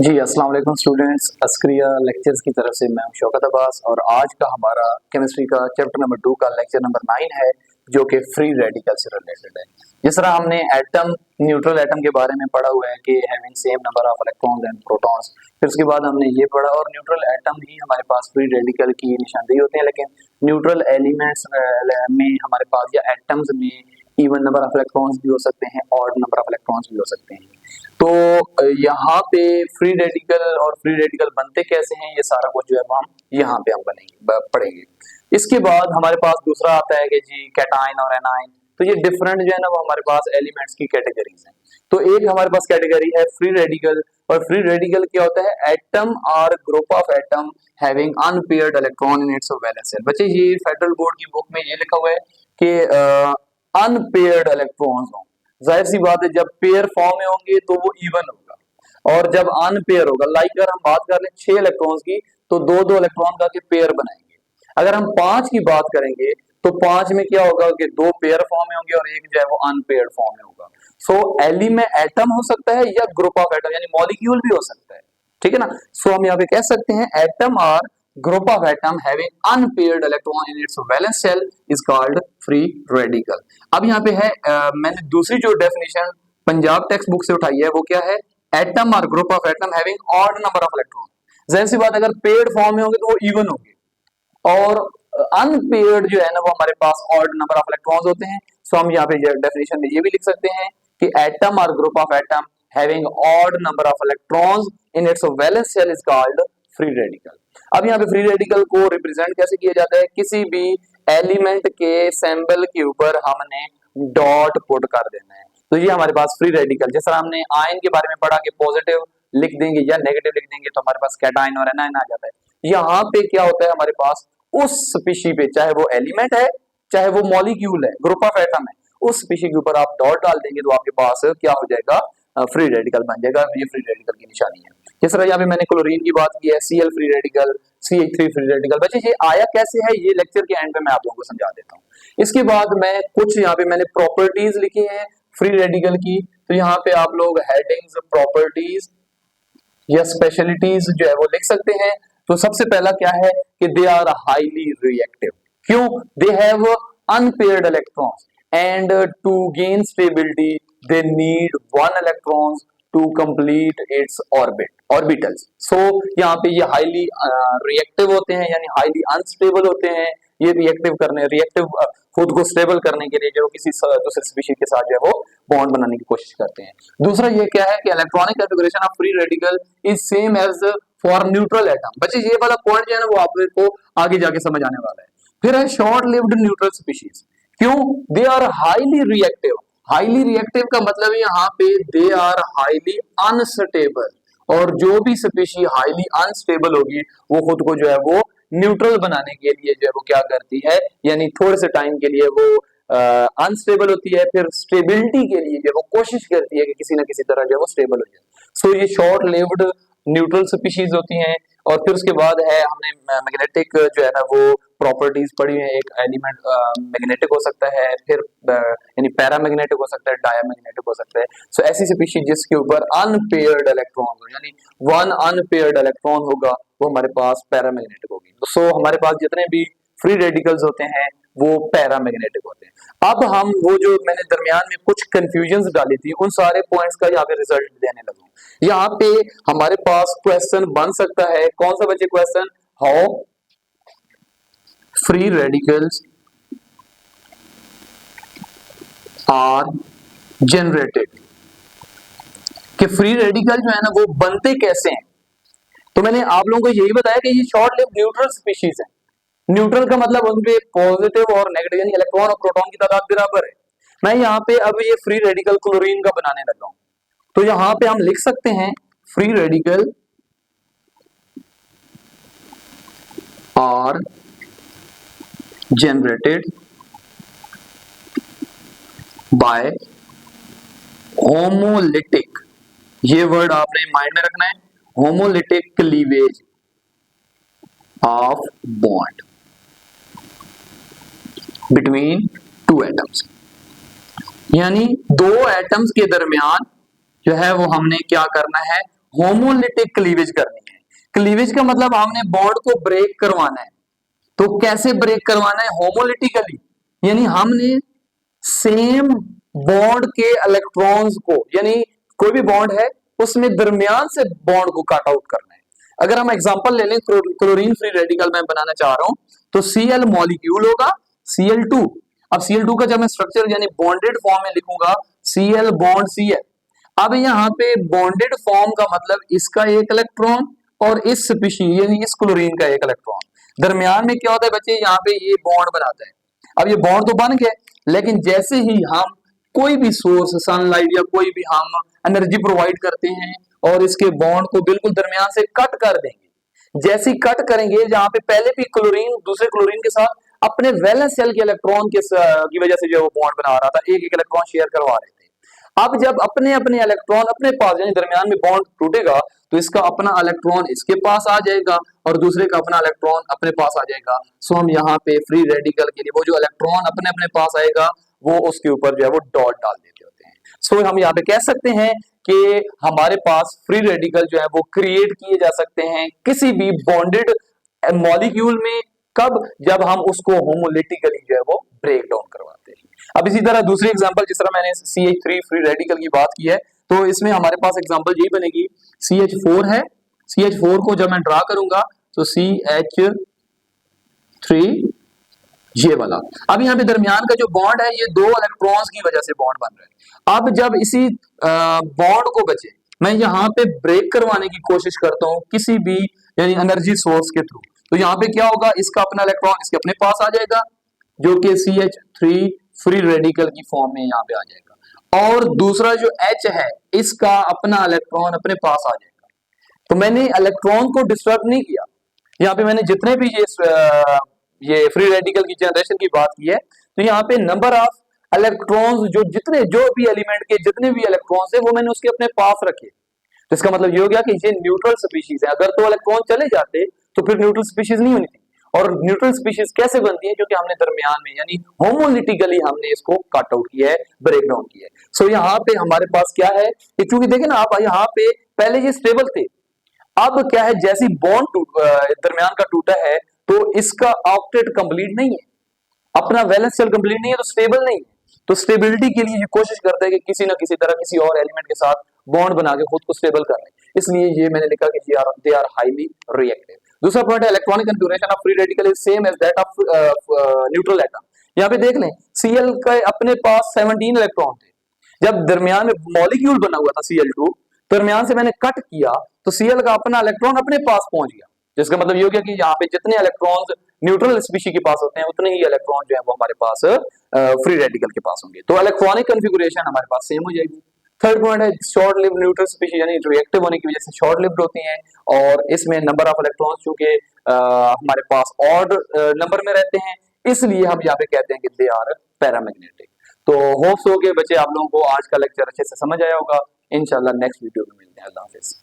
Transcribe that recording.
जी अस्सलाम वालेकुम students. अस्क्रिया lectures की तरफ से मैं हूं शौकत अब्बास और आज का हमारा केमिस्ट्री का चैप्टर नंबर 2 का लेक्चर नंबर 9 है जो कि फ्री रेडिकल से रिलेटेड है। जिस तरह हमने एटम न्यूट्रल एटम के बारे में पढ़ा हुआ है कि having same number of electrons and protons, फिर उसके बाद हमने ये पढ़ा और न्यूट्रल एटम ही हमारे पास फ्री रेडिकल की निशानदेही होते हैं, लेकिन न्यूट्रल एलिमेंट्स में हमारे पास या एटम्स में इवन नंबर ऑफ इलेक्ट्रॉन्स भी हो सकते हैं, ऑड नंबर ऑफ इलेक्ट्रॉन्स भी हो सकते हैं। तो यहाँ पे फ्री रेडिकल और फ्री रेडिकल बनते कैसे हैं, ये सारा कुछ जो है वो हम यहाँ पे हम पढ़ेंगे। इसके बाद हमारे पास दूसरा आता है कि जी कैटाइन और एनाइन। तो ये डिफरेंट जो है ना वो हमारे पास एलिमेंट्स की कैटेगरीज हैं। तो एक हमारे पास कैटेगरी है फ्री रेडिकल, और फ्री रेडिकल क्या होता है? एटम और group of atom having unpaired electron in its valence shell. बच्चे ये फेडरल बोर्ड की बुक में ये लिखा हुआ है कि अनपेयर्ड इलेक्ट्रॉन्स हो। जाहिर सी बात है जब पेयर फॉर्म में होंगे तो वो इवन होगा, और जब अनपेयर होगा, लाइक अगर हम बात कर लें 6 इलेक्ट्रॉन्स की तो दो दो इलेक्ट्रॉन का के पेयर बनाएंगे। अगर हम 5 की बात करेंगे तो 5 में क्या होगा कि 2 पेयर फॉर्म में होंगे और एक जो है वो अनपेयर्ड फॉर्म में होगा। सो एलिमेंट एटम हो सकता है या ग्रुप ऑफ एटम यानी मॉलिक्यूल भी हो सकता है, ठीक है ना। सो हम यहाँ पे कह सकते हैं एटम और group of atom having unpaired electron in its valence shell is called free radical। अब यहाँ पे है मैंने दूसरी जो डेफिनेशन पंजाब टेक्स्ट बुक से उठाई है वो क्या है? एटम और group of atom having odd number of electron. जाहिर सी बात अगर पेयर्ड फॉर्म में होंगे तो वो इवन होंगे, और अनपेयर्ड जो है ना वो हमारे पास ऑड नंबर ऑफ इलेक्ट्रॉन्स होते हैं। सो हम यहाँ पे डेफिनेशन में ये भी लिख सकते हैं कि एटम और group of atom having odd number of electrons in its valence shell is called free radical. अब यहाँ पे फ्री रेडिकल को रिप्रेजेंट कैसे किया जाता है? किसी भी एलिमेंट के सिंबल के ऊपर हमने डॉट पुट कर देना है, तो ये हमारे पास फ्री रेडिकल। जैसा हमने आयन के बारे में पढ़ा कि पॉजिटिव लिख देंगे या नेगेटिव लिख देंगे तो हमारे पास कैटाइन और एनाइन आ जाता है। यहाँ पे क्या होता है हमारे पास उस स्पीशी पे, चाहे वो एलिमेंट है चाहे वो मॉलिक्यूल है, ग्रुप ऑफ एटम है, उस स्पीशी के ऊपर आप डॉट डाल देंगे तो आपके पास क्या हो जाएगा? फ्री रेडिकल बन जाएगा। ये फ्री रेडिकल की निशानी है। जिस तरह यहाँ पे मैंने क्लोरीन की बात की है, Cl free radical, CH3 free radical. बच्चे ये आया कैसे है ये लेक्चर के एंड पे मैं आप लोगों को समझा देता हूँ। इसके बाद मैं कुछ यहाँ पे मैंने प्रॉपर्टीज लिखी हैं फ्री रेडिकल की, तो यहाँ पे आप लोग हेडिंग्स, प्रॉपर्टीज या स्पेशलिटीज जो है वो लिख सकते हैं। तो सबसे पहला क्या है कि दे आर हाईली रिएक्टिव। क्यों? They have unpaired electrons and to gain stability they need one electrons to complete its orbitals. So यहाँ पे ये हाईली रिएक्टिव होते हैं यानी हाईली अनस्टेबल होते हैं। ये रिएक्टिव खुद को स्टेबल करने के लिए जो किसी दूसरे स्पीशीज के साथ जो है वो बॉन्ड बनाने की कोशिश करते हैं। दूसरा ये क्या है कि electronic configuration of free radical is same as for neutral atom. बच्चे ये वाला पॉइंट जो है ना वो आपको आगे जाके समझ आने वाला है। फिर है शॉर्ट लिव्ड न्यूट्रल स्पीशीज। क्यों? They are highly reactive. Highly reactive का मतलब है यहाँ पे दे आर हाईली अनस्टेबल, और जो भी स्पीशी हाईली अनस्टेबल होगी वो खुद को जो है वो न्यूट्रल बनाने के लिए जो है वो क्या करती है, यानी थोड़े से टाइम के लिए वो अनस्टेबल होती है, फिर स्टेबिलिटी के लिए जो वो कोशिश करती है कि किसी ना किसी तरह जो है वो स्टेबल हो जाए। सो ये शॉर्ट लिव्ड न्यूट्रल स्पीशीज होती हैं। और फिर उसके बाद है हमने मैग्नेटिक जो है ना वो प्रॉपर्टीज पढ़ी है। एक एलिमेंट मैग्नेटिक हो सकता है, फिर यानी पैरामैग्नेटिक हो सकता है, डायमैग्नेटिक हो सकता है। सो ऐसी स्पीशीज जिसके ऊपर अनपेयर्ड इलेक्ट्रॉन हो, यानी वन अनपेयर्ड इलेक्ट्रॉन होगा वो हमारे पास पैरामैग्नेटिक होगी। सो हमारे पास जितने भी फ्री रेडिकल्स होते हैं वो पैरामैग्नेटिक होते हैं। अब हम वो जो मैंने दरमियान में कुछ कंफ्यूजन डाली थी उन सारे पॉइंट्स का यहाँ पे रिजल्ट देने लगा। यहाँ पे हमारे पास क्वेश्चन बन सकता है, कौन सा बच्चे question? How free radicals are generated, कि फ्री रेडिकल जो है ना वो बनते कैसे हैं। तो मैंने आप लोगों को यही बताया कि ये शॉर्ट लिव्ड न्यूट्रल स्पीशीज है। न्यूट्रल का मतलब उनके पॉजिटिव और नेगेटिव यानी इलेक्ट्रॉन और प्रोटॉन की तादाद बराबर है। मैं यहाँ पे अब ये फ्री रेडिकल क्लोरीन का बनाने लगा हूं, तो यहाँ पे हम लिख सकते हैं free radical are generated by homolytic, ये वर्ड आपने माइंड में रखना है, homolytic cleavage of bond between two atoms. यानी दो एटम्स के दरमियान जो है वो हमने क्या करना है, होमोलिटिक क्लीवेज करनी है। क्लीवेज का मतलब हमने बॉन्ड को ब्रेक करवाना है। तो कैसे ब्रेक करवाना है? होमोलिटिकली, यानी हमने सेम बॉन्ड के इलेक्ट्रॉन्स को, यानी कोई भी बॉन्ड है उसमें दरमियान से बॉन्ड को काट आउट करना है। अगर हम एग्जांपल ले लें, क्लोरीन फ्री रेडिकल मैं बनाना चाह रहा हूं, तो Cl मॉलिक्यूल होगा Cl2। अब Cl2 का जब मैं स्ट्रक्चर यानी बॉन्डेड फॉर्म में लिखूंगा Cl बॉन्ड Cl। अब यहाँ पे बॉन्डेड फॉर्म का मतलब इसका एक इलेक्ट्रॉन और इस स्पीशीज यानी इस क्लोरीन का एक इलेक्ट्रॉन, दरमियान में क्या होता है बच्चे, यहाँ पे ये बॉन्ड बनाता है। अब ये बॉन्ड तो बन गए, लेकिन जैसे ही हम कोई भी सोर्स, सनलाइट या कोई भी हम एनर्जी प्रोवाइड करते हैं और इसके बॉन्ड को बिल्कुल दरमियान से कट कर देंगे, जैसे ही कट करेंगे, जहां पे पहले भी क्लोरीन दूसरे क्लोरीन के साथ अपने वैलेंस शेल के इलेक्ट्रॉन की वजह से जो वो बॉन्ड बना रहा था, एक एक इलेक्ट्रॉन शेयर करवा रहे थे। अब जब अपने अपने इलेक्ट्रॉन अपने पास, यानी दरमियान में बॉन्ड टूटेगा, तो इसका अपना इलेक्ट्रॉन इसके पास आ जाएगा और दूसरे का अपना इलेक्ट्रॉन अपने पास आ जाएगा। सो हम यहाँ पे फ्री रेडिकल के लिए वो जो इलेक्ट्रॉन अपने अपने पास आएगा वो उसके ऊपर जो है वो डॉट डाल देते होते हैं। सो हम यहाँ पे कह सकते हैं कि हमारे पास फ्री रेडिकल जो है वो क्रिएट किए जा सकते हैं किसी भी बॉन्डेड मॉलिक्यूल में। कब? जब हम उसको होमोलिटिकली जो है वो ब्रेक डाउन करवाते हैं। अब इसी तरह दूसरी एग्जांपल, जिस तरह मैंने CH3 फ्री रेडिकल की बात की है, तो इसमें हमारे पास एग्जांपल यही बनेगी, CH4 है, CH4 को जब मैं ड्रा करूंगा तो CH3 ये वाला। अब यहाँ पे दरमियान का जो बॉन्ड है ये दो इलेक्ट्रॉन्स की वजह से बॉन्ड बन रहा है। अब जब इसी बॉन्ड को बचे मैं यहाँ पे ब्रेक करवाने की कोशिश करता हूँ किसी भी यानी एनर्जी सोर्स के थ्रू, तो यहाँ पे क्या होगा, इसका अपना इलेक्ट्रॉन इसके अपने पास आ जाएगा जो कि CH3 फ्री रेडिकल की फॉर्म में यहाँ पे आ जाएगा, और दूसरा जो H है इसका अपना इलेक्ट्रॉन अपने पास आ जाएगा। तो मैंने इलेक्ट्रॉन को डिस्टर्ब नहीं किया, यहाँ पे मैंने जितने भी ये फ्री रेडिकल की जनरेशन की बात की है, तो यहाँ पे नंबर ऑफ इलेक्ट्रॉन्स जो भी एलिमेंट के जितने भी इलेक्ट्रॉन्स है वो मैंने उसके अपने पास रखे। तो इसका मतलब ये हो गया कि ये न्यूट्रल स्पीशीज है। अगर तो इलेक्ट्रॉन चले जाते तो फिर न्यूट्रल स्पीशीज नहीं होनी थी। और न्यूट्रल स्पीशीज कैसे बनती है? क्योंकि हमने दरमियान में यानी होमोलिटिकली हमने इसको कट आउट किया है, ब्रेक डाउन किया है। सो यहाँ पे हमारे पास क्या है कि चूंकि देखें ना आप, यहाँ पे पहले ये स्टेबल थे, अब क्या है, जैसी बॉन्ड दरमियान का टूटा है तो इसका ऑक्टेट कंप्लीट नहीं है, अपना वैलेंस शेल कंप्लीट नहीं है, तो स्टेबल नहीं है। तो स्टेबिलिटी के लिए ये कोशिश करते हैं कि किसी ना किसी तरह किसी और एलिमेंट के साथ बॉन्ड बना के खुद को स्टेबल कर लें, इसलिए ये मैंने लिखा कि दे आर हाईली रिएक्टिव। दूसरा पॉइंट है electronic configuration of free radical is same as that of neutral atom. यहाँ पे देख लें Cl का अपने पास 17 इलेक्ट्रॉन थे, जब दरमियान में मॉलिक्यूल बना हुआ था Cl2, दरमियान से मैंने कट किया तो Cl का अपना इलेक्ट्रॉन अपने पास पहुंच गया, जिसका मतलब ये हो गया कि यहाँ पे जितने इलेक्ट्रॉन्स न्यूट्रल स्पीशी के पास होते हैं उतने ही इलेक्ट्रॉन जो है वो हमारे पास फ्री रेडिकल के पास होंगे। तो इलेक्ट्रॉनिक कॉन्फ़िगरेशन हमारे पास सेम हो जाएगी। थर्ड पॉइंट है शॉर्ट लिव न्यूट्रल स्पीशी, यानी रिएक्टिव होने की वजह से शॉर्ट लिव्ड होती हैं, और इसमें नंबर ऑफ इलेक्ट्रॉन्स चूंकि हमारे पास ऑड नंबर में रहते हैं, इसलिए हम यहाँ पे कहते हैं कि दे आर पैरामैग्नेटिक। तो होप्स हो के बच्चे आप लोगों को आज का लेक्चर अच्छे से समझ आया होगा। इंशाल्लाह नेक्स्ट वीडियो में मिलते हैं। अल्लाह हाफिज।